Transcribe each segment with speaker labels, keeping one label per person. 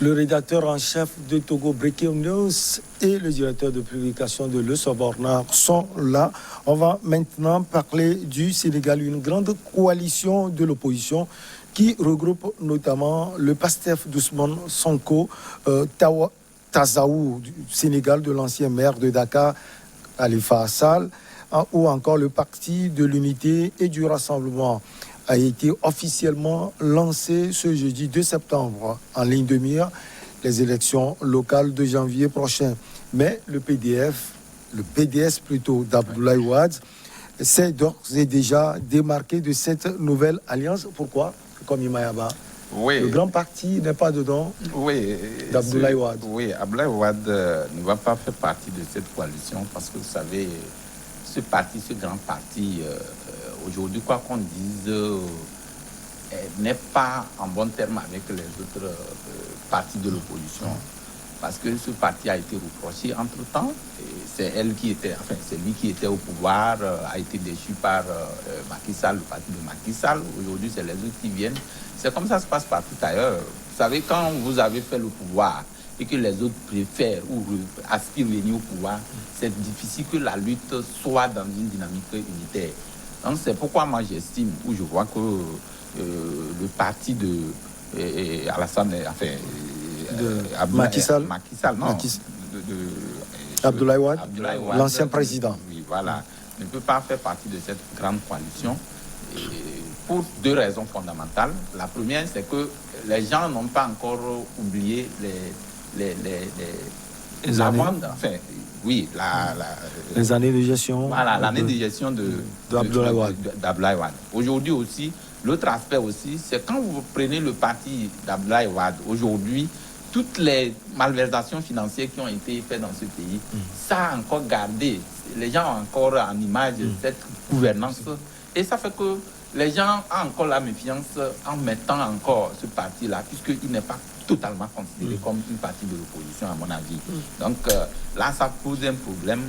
Speaker 1: Le rédacteur en chef de Togo Breaking News et le directeur de publication de Le Sobornard sont là. On va maintenant parler du Sénégal, une grande coalition de l'opposition qui regroupe notamment le PASTEF d'Ousmane Sonko, Tazaou du Sénégal, de l'ancien maire de Dakar, Khalifa Sall, ou encore le Parti de l'Unité et du Rassemblement a été officiellement lancé ce jeudi 2 septembre en ligne de mire les élections locales de janvier prochain. Mais le PDS plutôt d'Abdoulaye Wade s'est d'ores et déjà démarqué de cette nouvelle alliance. Pourquoi? Comme Imayaba.
Speaker 2: Oui.
Speaker 1: Le grand parti n'est pas dedans.
Speaker 2: Oui.
Speaker 1: D'Abdoulaye Wade.
Speaker 2: Oui, Abdoulaye Wade ne va pas faire partie de cette coalition parce que vous savez, ce grand parti, aujourd'hui, quoi qu'on dise, n'est pas en bon terme avec les autres partis de l'opposition. Parce que ce parti a été reproché entre-temps. C'est lui qui était au pouvoir, a été déchu par Macky Sall, le parti de Macky Sall. Aujourd'hui, c'est les autres qui viennent. C'est comme ça que ça se passe partout ailleurs. Vous savez, quand vous avez fait le pouvoir et que les autres préfèrent ou aspirent à venir au pouvoir, c'est difficile que la lutte soit dans une dynamique unitaire. Donc c'est pourquoi moi j'estime, ou je vois que le parti de Alassane,
Speaker 1: Macky Sall,
Speaker 2: non,
Speaker 1: Abdoulaye Wade, l'ancien président.
Speaker 2: Oui, voilà, ne peut pas faire partie de cette grande coalition pour deux raisons fondamentales. La première, c'est que les gens n'ont pas encore oublié les années.
Speaker 1: Les années de gestion.
Speaker 2: Voilà, l'année de gestion d'Abdoulaye Wade. Aujourd'hui aussi, l'autre aspect aussi, c'est quand vous prenez le parti d'Abdoulaye Wade, aujourd'hui, toutes les malversations financières qui ont été faites dans ce pays, ça a encore gardé. Les gens ont encore en image cette gouvernance. Et ça fait que les gens ont encore la méfiance en mettant encore ce parti-là, puisqu'il n'est pas totalement considéré comme une partie de l'opposition, à mon avis. Donc là, ça pose un problème.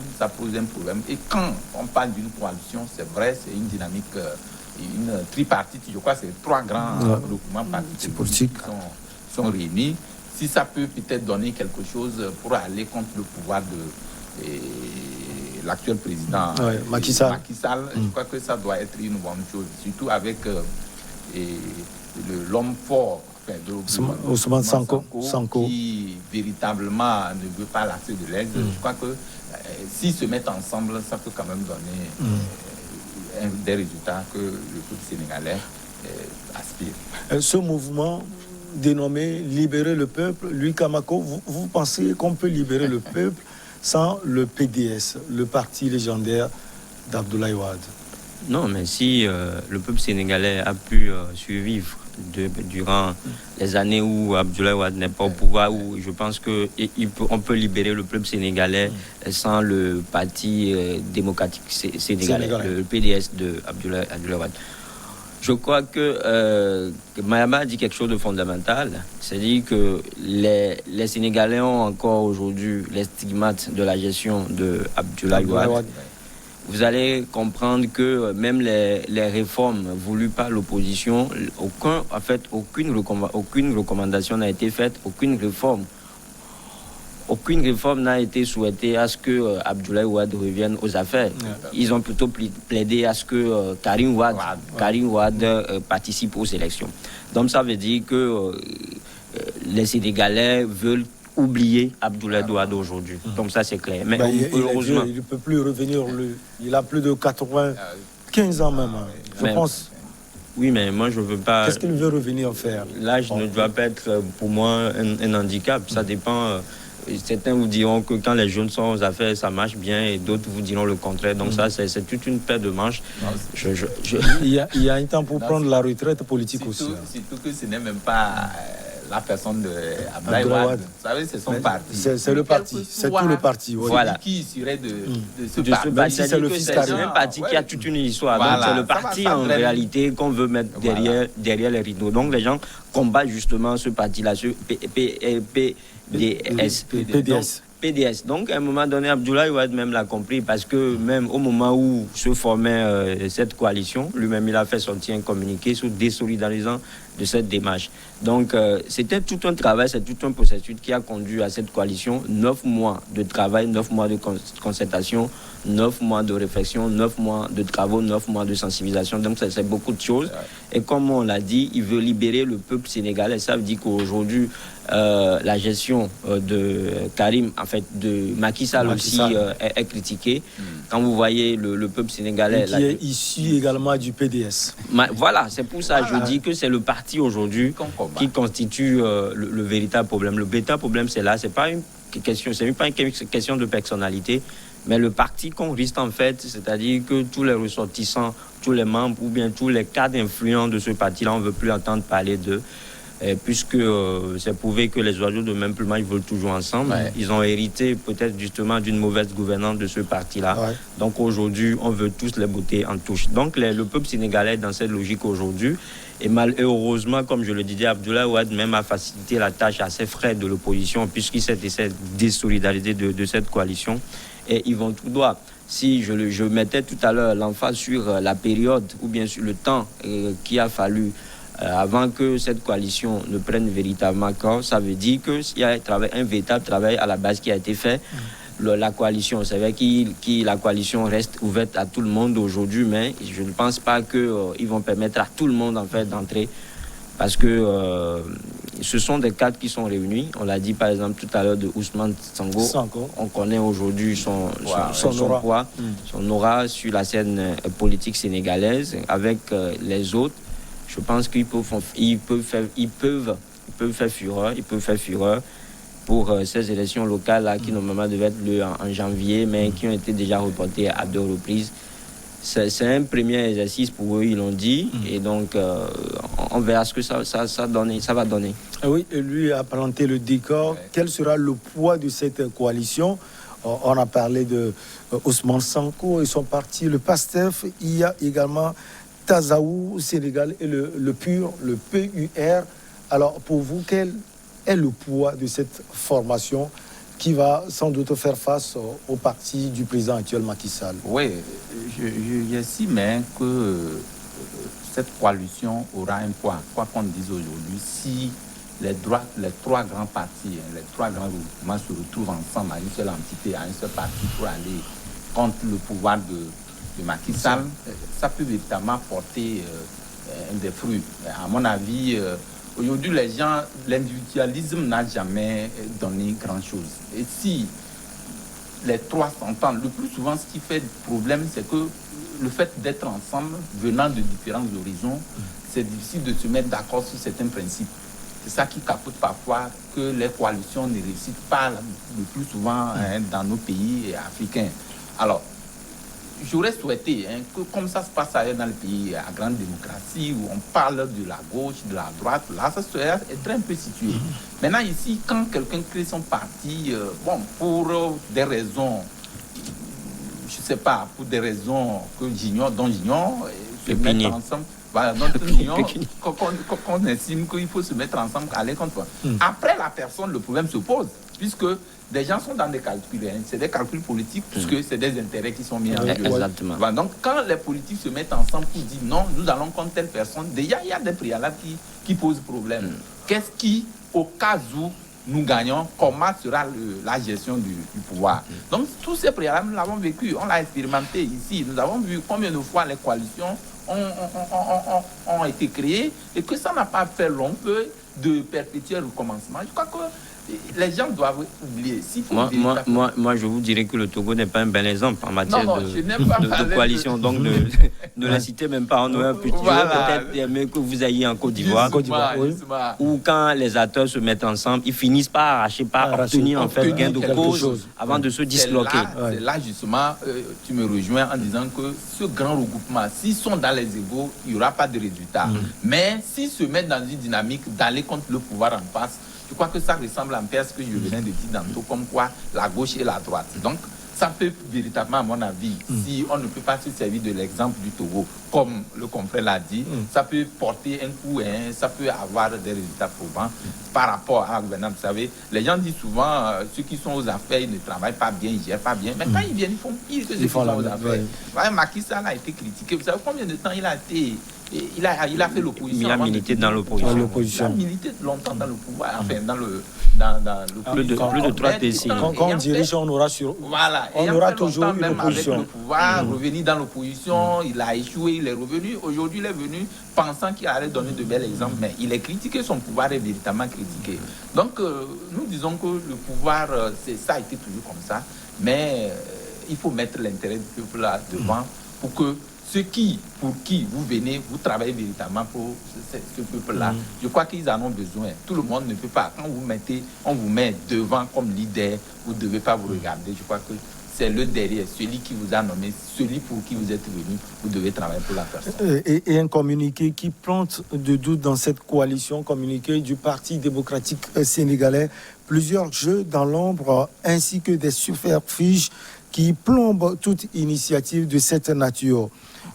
Speaker 2: Et quand on parle d'une coalition, c'est vrai, c'est une dynamique, une tripartite. Je crois que c'est trois grands groupements politiques qui sont réunis. Si ça peut peut-être donner quelque chose pour aller contre le pouvoir de l'actuel président
Speaker 1: Macky Sall,
Speaker 2: je crois que ça doit être une bonne chose, surtout avec l'homme fort de
Speaker 1: Ousmane Sonko,
Speaker 2: qui véritablement ne veut pas l'accès de l'aide. Je crois que s'ils se mettent ensemble, ça peut quand même donner des résultats que le peuple sénégalais aspire.
Speaker 1: Ce mouvement dénommé Libérer le peuple, Louis Kamako, vous pensez qu'on peut libérer le peuple sans le PDS, le parti légendaire d'Abdoulaye Wade?
Speaker 3: Non, mais si le peuple sénégalais a pu survivre durant les années où Abdoulaye Wade n'est pas au pouvoir, où je pense qu'on peut libérer le peuple sénégalais sans le parti démocratique sénégalais, le PDS d'Abdoulaye Wade. Je crois que Mayama a dit quelque chose de fondamental, c'est-à-dire que les Sénégalais ont encore aujourd'hui les stigmates de la gestion de Abdoulaye Wade. Vous allez comprendre que même les réformes voulues par l'opposition, aucune recommandation n'a été faite, aucune réforme n'a été souhaitée à ce que Abdoulaye Wade revienne aux affaires. Ils ont plutôt plaidé à ce que Karim Wade participe aux élections. Donc ça veut dire que les Sénégalais veulent oublier Abdoulaye Wade aujourd'hui. Donc ça c'est clair. Mais heureusement,
Speaker 1: il ne peut plus revenir. Il a plus de 95 ans même, je pense.
Speaker 3: Oui, mais moi je ne veux pas...
Speaker 1: Qu'est-ce qu'il veut revenir faire?
Speaker 3: L'âge ne doit pas être pour moi un handicap. Ça dépend... Certains vous diront que quand les jeunes sont aux affaires, ça marche bien, et d'autres vous diront le contraire. Donc ça, c'est toute une paire de manches.
Speaker 1: Il y a un temps pour prendre la retraite politique aussi.
Speaker 2: Surtout que ce n'est même pas la personne d'Abdoulaye Wade. Vous savez, c'est son parti.
Speaker 1: C'est le parti, c'est tout le parti.
Speaker 2: Voilà. Qui serait de ce parti.
Speaker 1: C'est le fils Karim.
Speaker 3: C'est un parti qui a toute une histoire. Voilà. Donc c'est le parti en réalité qu'on veut mettre derrière les rideaux. Donc les gens combattent justement ce parti-là, ce PDS. Donc, à un moment donné, Abdoulaye Wade même l'a compris, parce que même au moment où se formait cette coalition, lui-même, il a fait sortir un communiqué sur désolidarisant cette démarche. Donc, c'était tout un travail, c'est tout un processus qui a conduit à cette coalition. 9 mois de travail, 9 mois de concertation, 9 mois de réflexion, 9 mois de travaux, 9 mois de sensibilisation. Donc, c'est beaucoup de choses. Et comme on l'a dit, il veut libérer le peuple sénégalais. Ça veut dire qu'aujourd'hui, la gestion de Karim, en fait, de Macky Sall aussi est critiquée. Quand vous voyez le peuple sénégalais...
Speaker 1: Qui est issu également du PDS.
Speaker 3: Voilà, c'est pour ça que je dis que c'est le parti aujourd'hui qui constitue le véritable problème. Le véritable problème, c'est là, c'est pas une question de personnalité, mais le parti qu'on risque en fait, c'est-à-dire que tous les ressortissants, tous les membres ou bien tous les cadres influents de ce parti-là, on ne veut plus entendre parler d'eux. Puisque c'est prouvé que les oiseaux de même plumage volent toujours ensemble. Ouais. Ils ont hérité peut-être justement d'une mauvaise gouvernance de ce parti-là. Ouais. Donc aujourd'hui, on veut tous les botter en touche. Donc le peuple sénégalais est dans cette logique aujourd'hui. Et malheureusement, comme je le disais, Abdoulaye Wade même a facilité la tâche à ses frères de l'opposition puisqu'il s'est désolidarisé de cette coalition. Et ils vont tout droit. Si je mettais tout à l'heure l'emphase sur la période ou bien sur le temps qu'il a fallu avant que cette coalition ne prenne véritablement corps, ça veut dire qu'il y a un véritable travail à la base qui a été fait. La coalition, c'est vrai que la coalition reste ouverte à tout le monde aujourd'hui, mais je ne pense pas qu'ils vont permettre à tout le monde en fait d'entrer parce que ce sont des cadres qui sont réunis. On l'a dit par exemple tout à l'heure de Ousmane Sango. On connaît aujourd'hui son poids, son aura sur la scène politique sénégalaise avec les autres. Je pense qu'ils peuvent faire fureur pour ces élections locales là, qui normalement devaient être lieu en janvier, mais qui ont été déjà reportées à 2 reprises. C'est un premier exercice pour eux, ils l'ont dit, et donc on verra ce que ça va donner.
Speaker 1: Oui, et lui a planté le décor. Quel sera le poids de cette coalition? On a parlé de Ousmane Sanko et son parti, le PASTEF. Il y a également Tazaou, Sénégal, et le PUR, le PUR. Alors, pour vous, quel est le poids de cette formation qui va sans doute faire face au parti du président actuel Macky Sall?
Speaker 2: Oui, j'estime que cette coalition aura un poids, quoi qu'on dise aujourd'hui, si les 3 grands partis, les 3 grands groupements se retrouvent ensemble à une seule entité, à un seul parti pour aller contre le pouvoir de Macky Sall, ça peut véritablement porter des fruits. À mon avis, aujourd'hui, les gens, l'individualisme n'a jamais donné grand-chose. Et si les 3 s'entendent, le plus souvent, ce qui fait problème, c'est que le fait d'être ensemble, venant de différents horizons, c'est difficile de se mettre d'accord sur certains principes. C'est ça qui capote parfois que les coalitions ne réussissent pas le plus souvent dans nos pays africains. Alors, j'aurais souhaité que, comme ça se passe ailleurs dans les pays à grande démocratie, où on parle de la gauche, de la droite, là, ça serait être un peu situé. Maintenant, ici, quand quelqu'un crée son parti, pour des raisons, je ne sais pas, pour des raisons dont j'ignore, se mettre ensemble. Voilà, donc qu'on estime qu'il faut se mettre ensemble, aller contre toi. Après la personne, le problème se pose, puisque des gens sont dans des calculs, c'est des calculs politiques, puisque c'est des intérêts qui sont mis en jeu.
Speaker 3: Exactement.
Speaker 2: Voilà, donc quand les politiques se mettent ensemble pour dire non, nous allons contre telle personne, déjà il y a des préalables qui posent problème. Qu'est-ce qui, au cas où nous gagnons, comment sera la gestion du pouvoir? Donc tous ces préalables, nous l'avons vécu, on l'a expérimenté ici, nous avons vu combien de fois les coalitions ont été créés et que ça n'a pas fait long feu de perpétuer le recommencement. Je crois que les gens doivent oublier.
Speaker 3: Moi, je vous dirais que le Togo n'est pas un bel exemple en matière de coalition. Donc, ne la citez même pas. On aurait peut-être aimé que vous ayez en Côte d'Ivoire. Où quand les acteurs se mettent ensemble, ils finissent par arracher, par obtenir en fait gain de cause avant de se disloquer.
Speaker 2: C'est là, justement, tu me rejoins en disant que ce grand regroupement, s'ils sont dans les égaux, il n'y aura pas de résultat. Mais s'ils se mettent dans une dynamique d'aller contre le pouvoir en face, je crois que ça ressemble un peu à ce que je venais de dire tantôt, comme quoi la gauche et la droite. Donc, ça peut véritablement, à mon avis, si on ne peut pas se servir de l'exemple du Togo, comme le confrère l'a dit, ça peut porter un coup, ça peut avoir des résultats probants par rapport à la gouvernance. Vous savez, les gens disent souvent, ceux qui sont aux affaires, ils ne travaillent pas bien, ils ne gèrent pas bien, mais quand ils viennent, ils font pire que ceux qui sont aux affaires. Ouais, Macky Sall a été critiqué. Vous savez combien de temps il a été il a fait l'opposition.
Speaker 3: Il a milité dans l'opposition.
Speaker 2: Il a milité longtemps dans le pouvoir, enfin dans le
Speaker 3: plus de 3 décennies.
Speaker 1: Quand on dirige, on aura toujours une opposition.
Speaker 2: Le pouvoir, revenu dans l'opposition, il a échoué, il est revenu. Aujourd'hui, il est venu pensant qu'il allait donner de bels exemples, mais il est critiqué, son pouvoir est véritablement critiqué. Donc, nous disons que le pouvoir, ça a été toujours comme ça, mais il faut mettre l'intérêt du peuple là devant pour que pour qui vous venez, vous travaillez véritablement pour ce peuple-là. Je crois qu'ils en ont besoin. Tout le monde ne peut pas. Quand on vous met devant comme leader, vous ne devez pas vous regarder. Je crois que c'est le derrière, celui qui vous a nommé, celui pour qui vous êtes venu, vous devez travailler pour la personne.
Speaker 1: Et un communiqué qui plante de doute dans cette coalition, communiqué du Parti démocratique sénégalais, plusieurs jeux dans l'ombre ainsi que des superfiches qui plombent toute initiative de cette nature.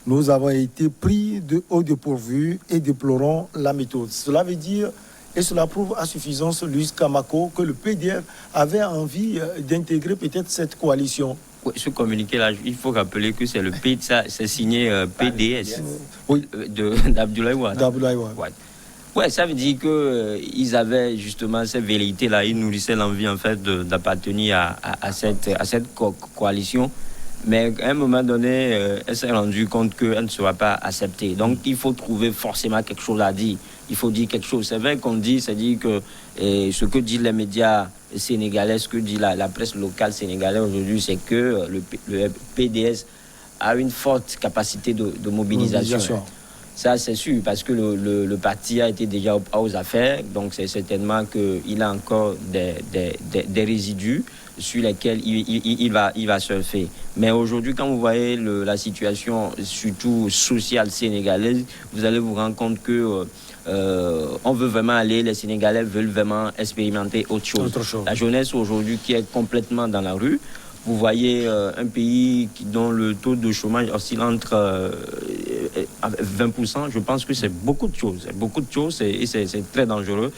Speaker 1: Nous avons été pris de haut dépourvu et déplorons la méthode. Cela veut dire, et cela prouve à suffisance, Luis Camako, que le PDF avait envie d'intégrer peut-être cette coalition.
Speaker 3: Oui, ce communiqué-là, il faut rappeler que c'est c'est signé PDS d'Abdoulaye Wade. Ouais, ça veut dire qu'ils avaient justement ces vérités-là, ils nourrissaient l'envie en fait d'appartenir à cette coalition. Mais à un moment donné, elle s'est rendue compte qu'elle ne sera pas acceptée. Donc, il faut trouver forcément quelque chose à dire. Il faut dire quelque chose. C'est vrai qu'on dit, c'est-à-dire que ce que disent les médias sénégalais, ce que dit la presse locale sénégalaise aujourd'hui, c'est que le PDS a une forte capacité de mobilisation. Ça, c'est sûr, parce que le parti a été déjà aux affaires. Donc, c'est certainement qu'il a encore des résidus sur lesquels il va surfer. Mais aujourd'hui, quand vous voyez la situation, surtout sociale sénégalaise, vous allez vous rendre compte que on veut vraiment aller, les Sénégalais veulent vraiment expérimenter autre chose. La jeunesse aujourd'hui qui est complètement dans la rue. Vous voyez un pays dont le taux de chômage oscille entre 20%. Je pense que c'est beaucoup de choses. Et c'est très dangereux.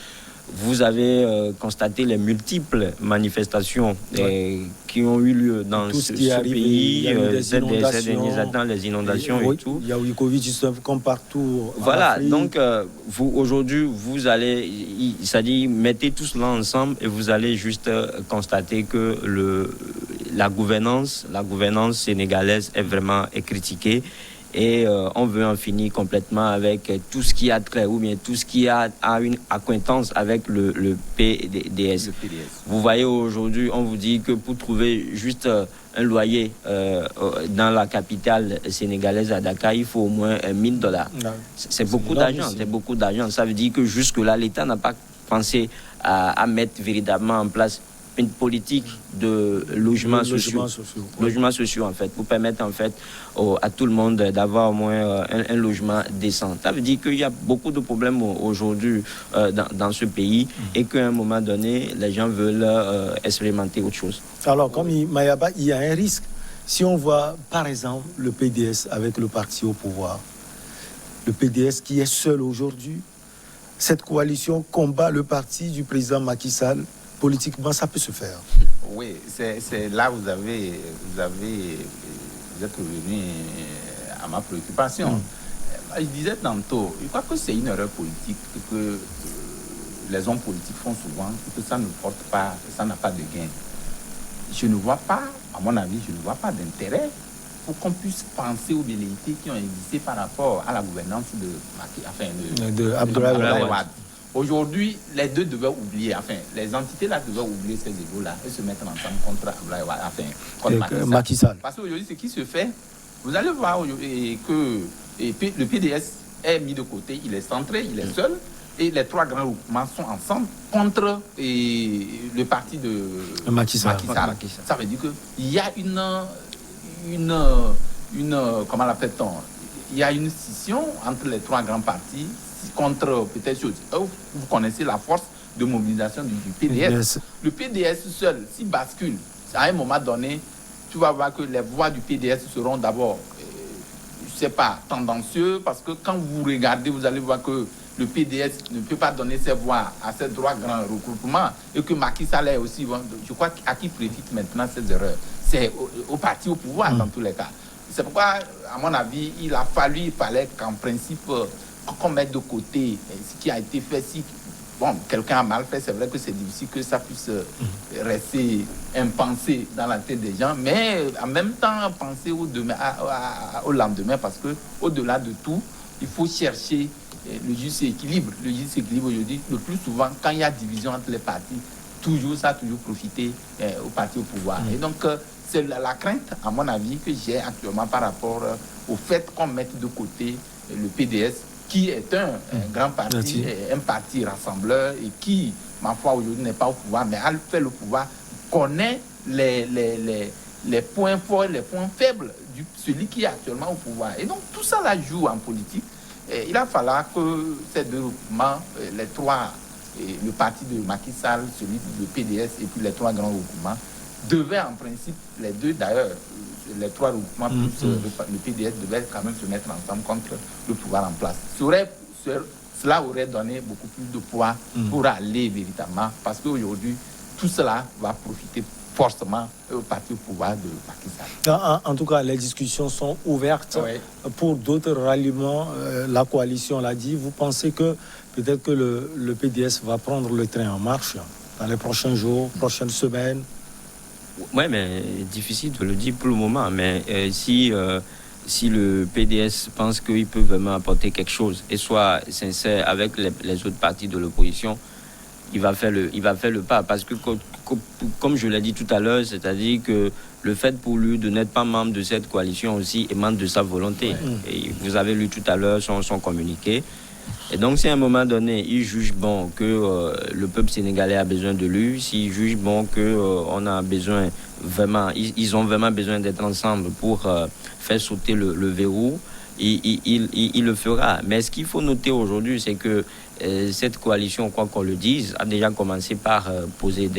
Speaker 3: Vous avez constaté les multiples manifestations qui ont eu lieu dans ce pays, ces derniers temps, les inondations et tout.
Speaker 1: Il y a eu Covid-19 comme partout.
Speaker 3: Voilà, donc aujourd'hui, vous allez, c'est-à-dire, mettez tout cela ensemble et vous allez juste constater que la gouvernance sénégalaise est critiquée. Et on veut en finir complètement avec tout ce qui a trait ou bien tout ce qui a une acquaintance avec le PDS. Vous voyez aujourd'hui, on vous dit que pour trouver juste un loyer dans la capitale sénégalaise à Dakar, il faut au moins $1,000. C'est beaucoup d'argent. Ça veut dire que jusque-là, l'État n'a pas pensé à mettre véritablement en place une politique de logements sociaux en fait, pour permettre en fait à tout le monde d'avoir au moins un logement décent. Ça veut dire qu'il y a beaucoup de problèmes aujourd'hui dans ce pays et qu'à un moment donné, les gens veulent expérimenter autre chose.
Speaker 1: Alors, comme Mayaba, il y a un risque. Si on voit, par exemple, le PDS avec le parti au pouvoir, le PDS qui est seul aujourd'hui, cette coalition combat le parti du président Macky Sall. Politiquement, ça peut se faire.
Speaker 2: Oui, c'est là où vous êtes revenu à ma préoccupation. Je disais tantôt, je crois que c'est une erreur politique que les hommes politiques font souvent, que ça ne porte pas, ça n'a pas de gain. Je ne vois pas, à mon avis, d'intérêt pour qu'on puisse penser aux velléités qui ont existé par rapport à la gouvernance de Abdoulaye Wade. Aujourd'hui, les deux devaient oublier, les entités là devaient oublier ces égos-là et se mettre ensemble contre Abdoulaye Wade, contre
Speaker 1: Macky Sall.
Speaker 2: Parce qu'aujourd'hui, ce qui se fait, vous allez voir que le PDS est mis de côté, il est centré, il est seul, et les trois grands groupements sont ensemble contre le parti de
Speaker 1: Macky Sall.
Speaker 2: Ça veut dire qu'il y a une comment l'appelle-t-on? Il y a une scission entre les trois grands partis contre peut-être chose. Vous connaissez la force de mobilisation du PDS. Le PDS seul, s'il bascule, à un moment donné, tu vas voir que les voix du PDS seront d'abord, je ne sais pas, tendancieux, parce que quand vous regardez, vous allez voir que le PDS ne peut pas donner ses voix à ces trois grands regroupements et que Macky Sall est aussi, je crois, à qui profite maintenant ces erreurs. C'est au parti au pouvoir dans tous les cas. C'est pourquoi, à mon avis, il fallait qu'en principe, qu'on mette de côté ce qui a été fait. Si quelqu'un a mal fait, c'est vrai que c'est difficile que ça puisse rester impensé dans la tête des gens, mais en même temps, penser au lendemain, parce que au-delà de tout, il faut chercher le juste équilibre. Le juste équilibre, aujourd'hui, le plus souvent, quand il y a division entre les partis, ça a toujours profité au parti au pouvoir. Et donc, c'est la crainte, à mon avis, que j'ai actuellement par rapport au fait qu'on mette de côté le PDS, qui est un grand parti, un parti rassembleur, et qui, ma foi, aujourd'hui n'est pas au pouvoir, mais a fait le pouvoir, connaît les points forts et les points faibles de celui qui est actuellement au pouvoir. Et donc, tout ça là joue en politique. Et il a fallu que ces deux groupements, les trois, le parti de Macky Sall, celui du PDS et puis les trois grands groupements, devaient en principe, les deux d'ailleurs, les trois regroupements plus le PDS devaient quand même se mettre ensemble contre le pouvoir en place. Cela aurait donné beaucoup plus de poids pour aller véritablement, parce qu'aujourd'hui, tout cela va profiter forcément au parti au pouvoir de Macky Sall.
Speaker 1: En tout cas, les discussions sont ouvertes pour d'autres ralliements. La coalition l'a dit. Vous pensez que peut-être que le PDS va prendre le train en marche dans les prochains jours, prochaines semaines?
Speaker 3: Oui, mais difficile de le dire pour le moment. Mais si le PDS pense qu'il peut vraiment apporter quelque chose et soit sincère avec les autres partis de l'opposition, il va faire le pas. Parce que, comme je l'ai dit tout à l'heure, c'est-à-dire que le fait pour lui de n'être pas membre de cette coalition aussi émane de sa volonté. Et vous avez lu tout à l'heure son communiqué. Et donc, si à un moment donné, il juge bon que le peuple sénégalais a besoin de lui, s'il juge bon que on a besoin vraiment, ils ont vraiment besoin d'être ensemble pour faire sauter le verrou, il le fera. Mais ce qu'il faut noter aujourd'hui, c'est que cette coalition, quoi qu'on le dise, a déjà commencé par poser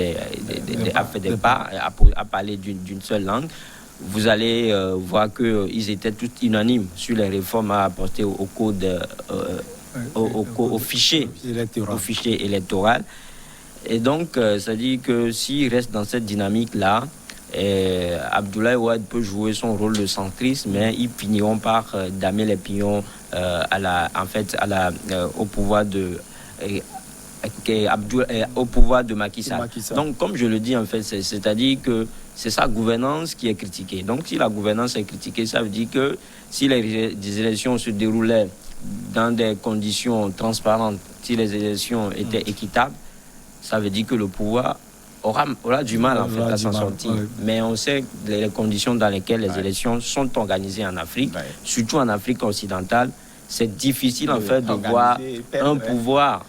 Speaker 3: à parler d'une seule langue. Vous allez voir qu'ils étaient tous unanimes sur les réformes à apporter au code. Au fichier électoral. Et donc, ça dit que s'il reste dans cette dynamique-là, Abdoulaye Wade peut jouer son rôle de centriste, mais ils finiront par damer les pions au pouvoir de Macky Sall. Donc, comme je le dis, en fait, c'est-à-dire que c'est sa gouvernance qui est critiquée. Donc, si la gouvernance est critiquée, ça veut dire que si les élections se déroulaient dans des conditions transparentes, si les élections étaient équitables, ça veut dire que le pouvoir aura du mal à s'en sortir. Mais on sait les conditions dans lesquelles les élections sont organisées en Afrique, surtout en Afrique occidentale. C'est difficile en fait de voir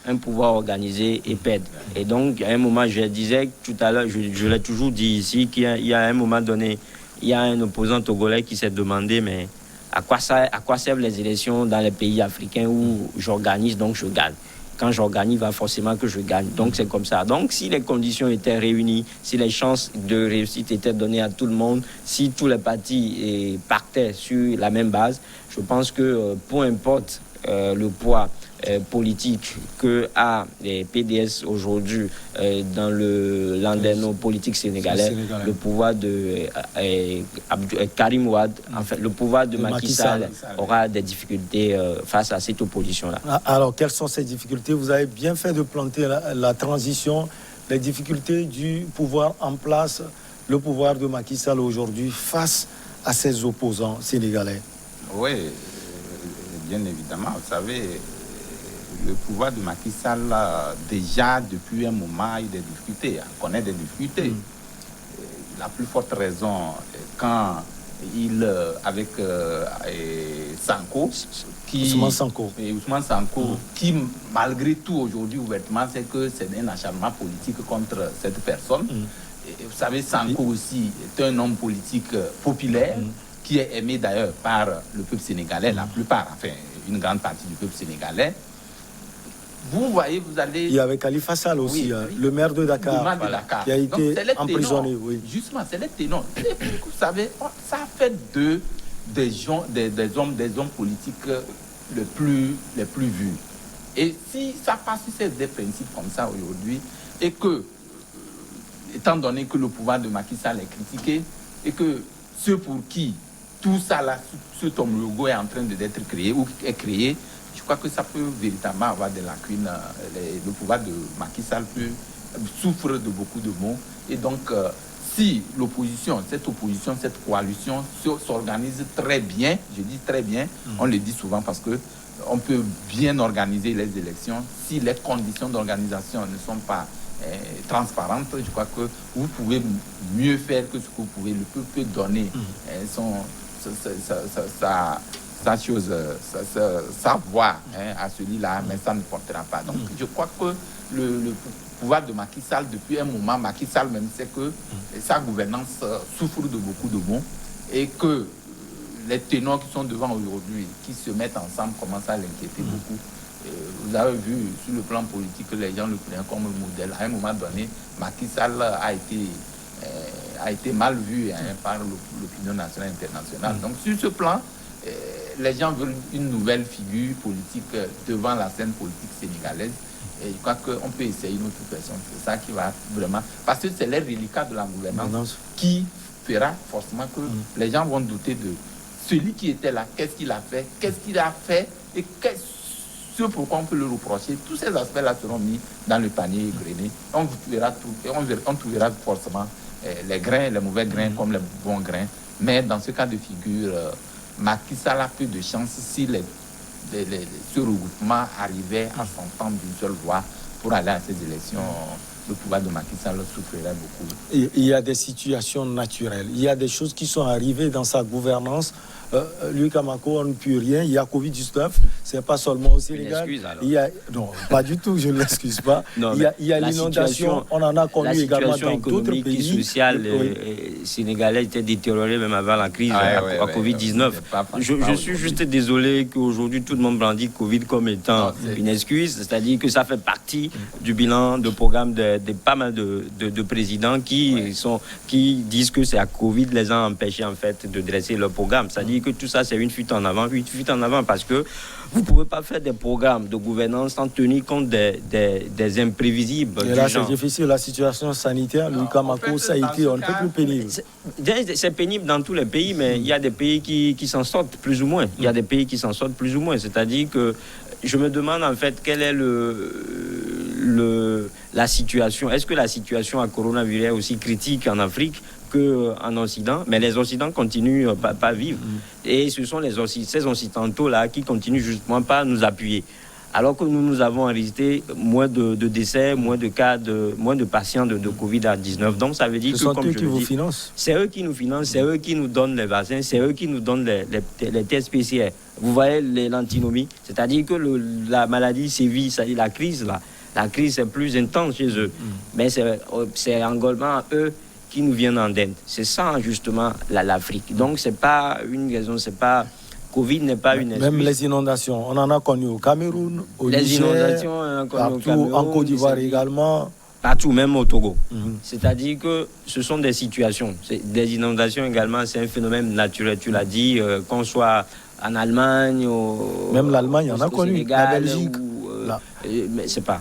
Speaker 3: un pouvoir organisé et perdre. Et donc, à un moment, je disais tout à l'heure, je l'ai toujours dit ici, qu'il y a un moment donné, il y a un opposant togolais qui s'est demandé, mais à quoi servent les élections dans les pays africains où j'organise, donc je gagne. Quand j'organise, il va forcément que je gagne. Donc, c'est comme ça. Donc, si les conditions étaient réunies, si les chances de réussite étaient données à tout le monde, si tous les partis partaient sur la même base, je pense que peu importe le poids politique que a les PDS aujourd'hui dans le landerneau politique sénégalais, le pouvoir de Karim Wade, en fait, le pouvoir de Macky Sall aura des difficultés face à cette opposition-là.
Speaker 1: Alors, quelles sont ces difficultés? Vous avez bien fait de planter la transition, les difficultés du pouvoir en place, le pouvoir de Macky Sall aujourd'hui face à ses opposants sénégalais.
Speaker 2: Oui, bien évidemment, vous savez, le pouvoir de Macky Sall, déjà depuis un moment, il y a des difficultés. On connaît des difficultés. La plus forte raison, quand il, avec Sanko,
Speaker 1: Ousmane Sanko,
Speaker 2: qui malgré tout aujourd'hui ouvertement, c'est que c'est un acharnement politique contre cette personne. Et vous savez, Sanko aussi est un homme politique populaire, qui est aimé d'ailleurs par le peuple sénégalais, la plupart, enfin une grande partie du peuple sénégalais. Vous voyez, vous allez...
Speaker 1: Il y avait Khalifa Sall aussi, le maire de Dakar, qui a été emprisonné.
Speaker 2: Justement, c'est les ténors. Et puis, vous savez, ça fait des hommes politiques les plus vus. Et si ça passe sur des principes comme ça aujourd'hui, et que, étant donné que le pouvoir de Macky Sall est critiqué, et que ceux pour qui tout ça là, ce logo est en train d'être créé ou est créé, je crois que ça peut véritablement avoir des lacunes. Le pouvoir de Macky Sall souffre de beaucoup de maux. Et donc, si l'opposition, cette coalition s'organise très bien, je dis très bien, on le dit souvent parce que on peut bien organiser les élections. Si les conditions d'organisation ne sont pas transparentes, je crois que vous pouvez mieux faire que ce que vous pouvez. Le peuple peut donner sa voix à celui-là, mais ça ne portera pas. Donc, je crois que le pouvoir de Macky Sall, depuis un moment, Macky Sall même sait que sa gouvernance souffre de beaucoup de maux et que les ténors qui sont devant aujourd'hui, qui se mettent ensemble, commencent à l'inquiéter beaucoup. Vous avez vu, sur le plan politique, les gens le prennent comme un modèle. À un moment donné, Macky Sall a été mal vu par l'opinion nationale et internationale. Donc, sur ce plan, les gens veulent une nouvelle figure politique devant la scène politique sénégalaise. Et je crois qu'on peut essayer une autre personne. C'est ça qui va vraiment... Parce que c'est les reliquats de la gouvernance qui fera forcément que les gens vont douter de celui qui était là, qu'est-ce qu'il a fait et ce pourquoi on peut le reprocher. Tous ces aspects-là seront mis dans le panier égrené. On verra tout et on trouvera forcément les grains, les mauvais grains comme les bons grains. Mais dans ce cas de figure, Macky Sall a peu de chance si ce regroupement arrivait à s'entendre d'une seule voix pour aller à ces élections. Le pouvoir de Macky Sall souffrirait beaucoup.
Speaker 1: Il y a des situations naturelles. Il y a des choses qui sont arrivées dans sa gouvernance. Lui, Kamako, on ne peut rien. Il y a Covid-19. C'est pas seulement au Sénégal. Non, pas du tout. Je ne l'excuse pas.
Speaker 3: Non,
Speaker 1: il y a l'inondation. On en a connu également dans d'autres pays.
Speaker 3: La situation sociale sénégalaise était détériorée même avant la crise à Covid-19. Je suis juste désolé qu'aujourd'hui tout le monde brandit Covid comme étant une excuse. C'est-à-dire que ça fait partie du bilan de programme de pas mal de présidents qui disent que c'est à Covid les a empêchés en fait de dresser leur programme. C'est-à-dire que tout ça c'est une fuite en avant parce que vous ne pouvez pas faire des programmes de gouvernance sans tenir compte des imprévisibles.
Speaker 1: Et là c'est difficile, la situation sanitaire, Louis Kamako, ça a été un peu plus pénible.
Speaker 3: C'est pénible dans tous les pays, mais il y a des pays qui s'en sortent plus ou moins. Il y a des pays qui s'en sortent plus ou moins. C'est-à-dire que je me demande en fait quelle est la situation. Est-ce que la situation à coronavirus est aussi critique en Afrique qu'en Occident? Mais les Occidentaux continuent pas à vivre. Et ce sont ces Occidentaux-là qui continuent justement pas à nous appuyer. Alors que nous avons enregistré moins de décès, moins de cas, moins de patients de Covid-19. Donc ça veut dire
Speaker 1: que comme eux qui vous financent.
Speaker 3: C'est eux qui nous financent, c'est eux qui nous donnent les vaccins, c'est eux qui nous donnent les tests PCR. Vous voyez l'antinomie, c'est-à-dire que la maladie sévit, c'est-à-dire la crise est plus intense chez eux. Mais c'est Angola, eux, qui nous viennent en aide. C'est ça justement l'Afrique. Donc c'est pas une raison, c'est pas... Covid n'est pas une excuse.
Speaker 1: Même les inondations, on en a connu au Cameroun, au Niger,
Speaker 3: inondations, on en a connu
Speaker 1: partout,
Speaker 3: au Cameroun,
Speaker 1: en Côte d'Ivoire également.
Speaker 3: Partout, même au Togo. C'est-à-dire que ce sont des situations. Des inondations également, c'est un phénomène naturel. Tu l'as dit, qu'on soit en Allemagne,
Speaker 1: même l'Allemagne, on a connu,
Speaker 3: Sénégal,
Speaker 1: la Belgique.
Speaker 3: Mais c'est pas...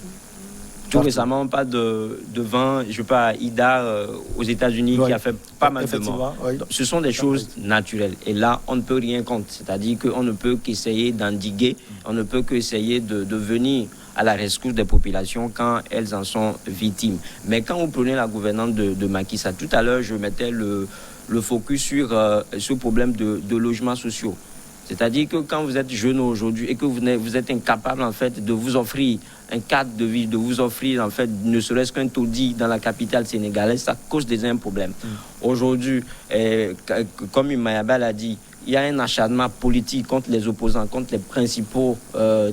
Speaker 3: Tout récemment, pas de vent, je sais pas, Ida aux États-Unis qui a fait pas mal de morts.
Speaker 1: Oui.
Speaker 3: Ce sont des choses naturelles. Et là, on ne peut rien contre. C'est-à-dire qu'on ne peut qu'essayer d'endiguer, on ne peut qu'essayer de venir à la rescousse des populations quand elles en sont victimes. Mais quand vous prenez la gouvernance de Macky Sall, tout à l'heure, je mettais le focus sur ce problème de logements sociaux. C'est-à-dire que quand vous êtes jeune aujourd'hui et que vous êtes incapable en fait de vous offrir un cadre de vie, de vous offrir en fait ne serait-ce qu'un taudis dans la capitale sénégalaise, ça cause déjà un problème. Aujourd'hui, comme Mayaba l'a dit, il y a un acharnement politique contre les opposants, contre les principaux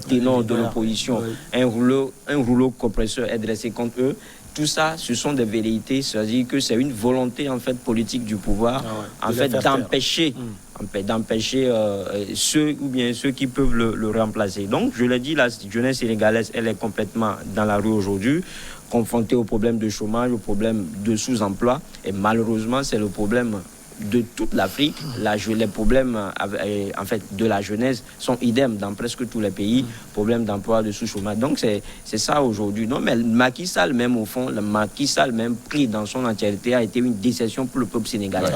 Speaker 3: ténors de l'opposition. Un rouleau compresseur est dressé contre eux. Tout ça, ce sont des velléités, c'est-à-dire que c'est une volonté en fait politique du pouvoir, en fait d'empêcher ceux qui peuvent le remplacer. Donc, je l'ai dit, la jeunesse sénégalaise, elle est complètement dans la rue aujourd'hui, confrontée au problème de chômage, au problème de sous-emploi, et malheureusement, c'est le problème de toute l'Afrique. Les problèmes en fait de la jeunesse sont idem dans presque tous les pays. Problème d'emploi, de sous-chômage. Donc c'est ça aujourd'hui. Non, mais Macky Sall même au fond, le Macky Sall même pris dans son entièreté a été une déception pour le peuple sénégalais.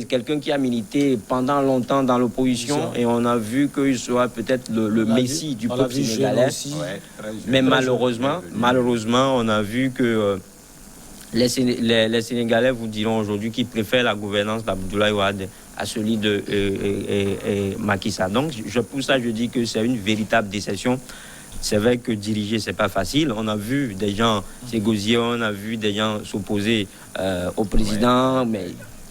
Speaker 3: quelqu'un qui a milité pendant longtemps dans l'opposition, et on a vu qu'il sera peut-être le messie du peuple sénégalais. Mais malheureusement, on a vu que les Sénégalais vous diront aujourd'hui qu'ils préfèrent la gouvernance d'Abdoulaye Wade à celui de Macky Sall. Donc, pour ça, je dis que c'est une véritable déception. C'est vrai que diriger, c'est pas facile. On a vu des gens s'égosiller, on a vu des gens s'opposer au président, mais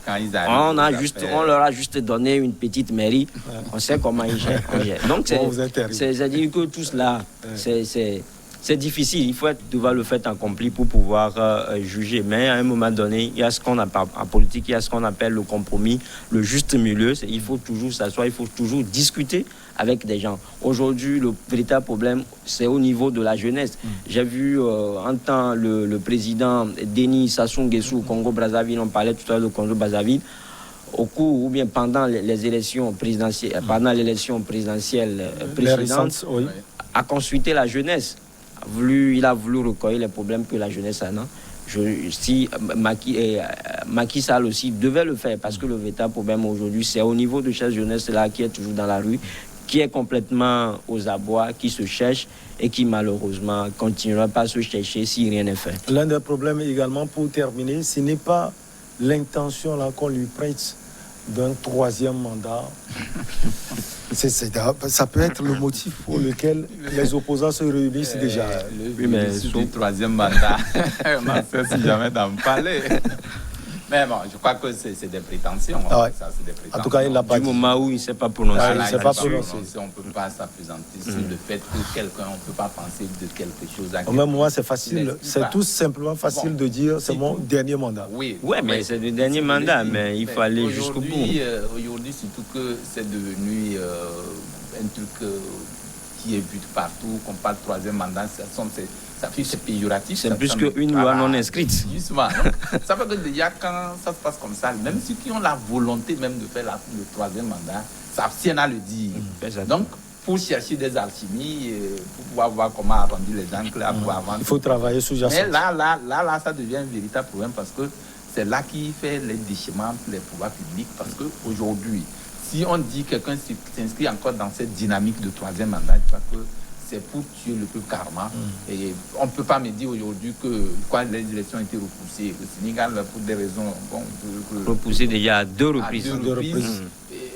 Speaker 3: quand ils arrivent, on leur a juste donné une petite mairie. On sait comment ils gèrent. Donc, c'est-à-dire que tout cela, c'est difficile. Il faut être devant le fait accompli pour pouvoir juger. Mais à un moment donné, il y a ce qu'on appelle en politique, il y a ce qu'on appelle le compromis, le juste milieu. Il faut toujours s'asseoir, il faut toujours discuter avec des gens. Aujourd'hui, le véritable problème, c'est au niveau de la jeunesse. J'ai vu en temps le président Denis Sassou Nguesso au Congo-Brazzaville, on parlait tout à l'heure du Congo-Brazzaville, au cours ou bien pendant les élections présidentielles, précédentes, a consulté la jeunesse. Il a voulu recueillir les problèmes que la jeunesse a. Si Macky Sall aussi devait le faire, parce que le véritable problème aujourd'hui, c'est au niveau de cette jeunesse-là qui est toujours dans la rue, qui est complètement aux abois, qui se cherche et qui malheureusement continuera pas à se chercher si rien n'est fait.
Speaker 1: L'un des problèmes également, pour terminer, ce n'est pas l'intention là qu'on lui prête d'un troisième mandat. Ça peut être le motif pour lequel les opposants se réunissent déjà.
Speaker 2: Le troisième mandat, on ne sait si jamais d'en parler. Mais bon, je crois que c'est des prétentions.
Speaker 1: Ça,
Speaker 2: c'est des prétentions.
Speaker 1: En tout cas, il l'a pas dit.
Speaker 3: Du moment où il ne s'est pas prononcé.
Speaker 2: On ne peut pas s'appesantir sur le fait que quelqu'un, on ne peut pas penser de quelque chose.
Speaker 1: Au même moment, c'est facile. C'est tout simplement facile de dire c'est mon dernier mandat.
Speaker 3: Oui, mais c'est le dernier mandat, mais il faut aller jusqu'au bout.
Speaker 2: Aujourd'hui, surtout que c'est devenu un truc qui est vu partout, qu'on parle troisième mandat, c'est péjoratif.
Speaker 3: C'est plus qu'une loi non inscrite.
Speaker 2: Justement. Ça veut dire que déjà, quand ça se passe comme ça, même ceux qui ont la volonté même de faire le troisième mandat, s'abstiennent à le dire. Donc, pour chercher des alchimies, pour pouvoir voir comment arrondir les angles,
Speaker 1: il faut travailler sous-jacent.
Speaker 2: Mais là, ça devient un véritable problème parce que c'est là qu'il fait les déchirements pour les pouvoirs publics. Parce qu'aujourd'hui, si on dit que quelqu'un s'inscrit encore dans cette dynamique de troisième mandat, je crois que c'est pour tuer le peuple karma. Et on ne peut pas me dire aujourd'hui que les élections ont été repoussées. Le Sénégal, pour des raisons...
Speaker 3: repoussées déjà à deux reprises.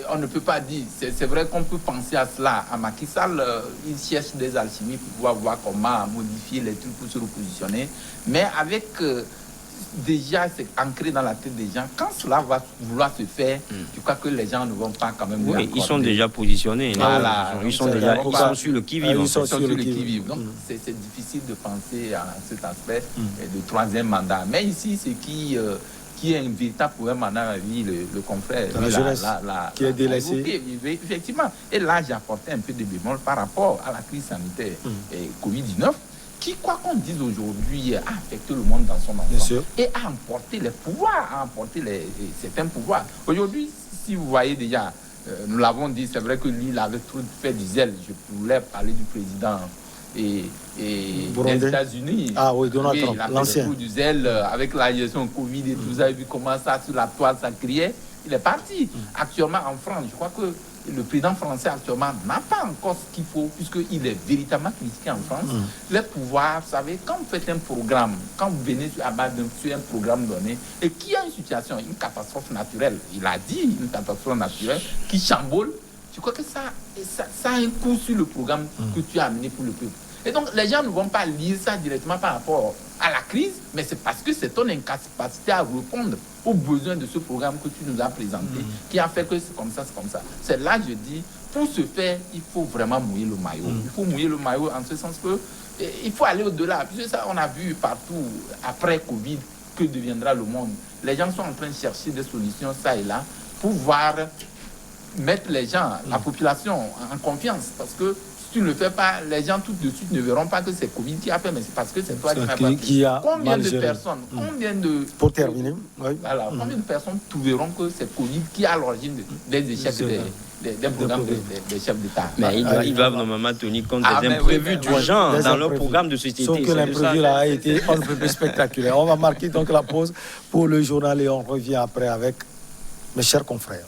Speaker 2: On ne peut pas dire. C'est vrai qu'on peut penser à cela. À Macky Sall, il cherche des alchimies pour pouvoir voir comment modifier les trucs pour se repositionner. Mais avec... déjà, c'est ancré dans la tête des gens. Quand cela va vouloir se faire, je crois que les gens ne vont pas quand même...
Speaker 3: Oui, ils sont déjà positionnés.
Speaker 2: Voilà.
Speaker 3: Ils sont sur le qui-vive.
Speaker 2: Ils sont sur le qui-vive. Donc, c'est difficile de penser à cet aspect de troisième mandat. Mais ici, ce qui est un véritable problème à la vie, le confrère...
Speaker 1: La jeunesse qui est délaissée.
Speaker 2: Effectivement. Et là, j'ai apporté un peu de bémol par rapport à la crise sanitaire et Covid-19. Qui, quoi qu'on dise aujourd'hui, a affecté le monde dans son ensemble et a emporté les pouvoirs, certains pouvoirs. Aujourd'hui, si vous voyez déjà, nous l'avons dit, c'est vrai que lui, il avait trop fait du zèle. Je voulais parler du président des États-Unis.
Speaker 1: Ah oui, Donald Trump,
Speaker 2: l'ancien. Il a fait trop du zèle avec la gestion Covid et tout ça. Vous avez vu comment ça, sur la toile, ça criait. Il est parti. Actuellement, en France, je crois que le président français actuellement n'a pas encore ce qu'il faut, puisqu'il est véritablement critiqué en France. Les pouvoirs, vous savez, quand vous faites un programme, quand vous venez à base sur un programme donné, et qu'il y a une situation, une catastrophe naturelle, il a dit une catastrophe naturelle qui chamboule, je crois que ça a un coup sur le programme que tu as amené pour le peuple. Et donc, les gens ne vont pas lire ça directement par rapport à la crise, mais c'est parce que c'est ton incapacité à répondre aux besoins de ce programme que tu nous as présenté qui a fait que c'est comme ça, c'est comme ça. C'est là, je dis, pour ce faire, il faut vraiment mouiller le maillot. Il faut mouiller le maillot en ce sens que il faut aller au-delà. Puisque ça, on a vu partout, après Covid, que deviendra le monde. Les gens sont en train de chercher des solutions, ça et là, pour pouvoir mettre les gens, la population, en confiance. Parce que si tu ne le fais pas, les gens tout de suite ne verront pas que c'est Covid qui a fait, mais c'est parce que c'est toi qui a combien de personnes,
Speaker 1: pour terminer,
Speaker 2: voilà, combien de personnes trouveront que c'est Covid qui a l'origine des échecs des programmes des chefs d'État.
Speaker 3: Mais ils doivent normalement tenir compte des imprévus d'urgence dans leur programme de société.
Speaker 1: Sauf que l'imprévu là a été un peu plus spectaculaire. On va marquer donc la pause pour le journal et on revient après avec mes chers confrères.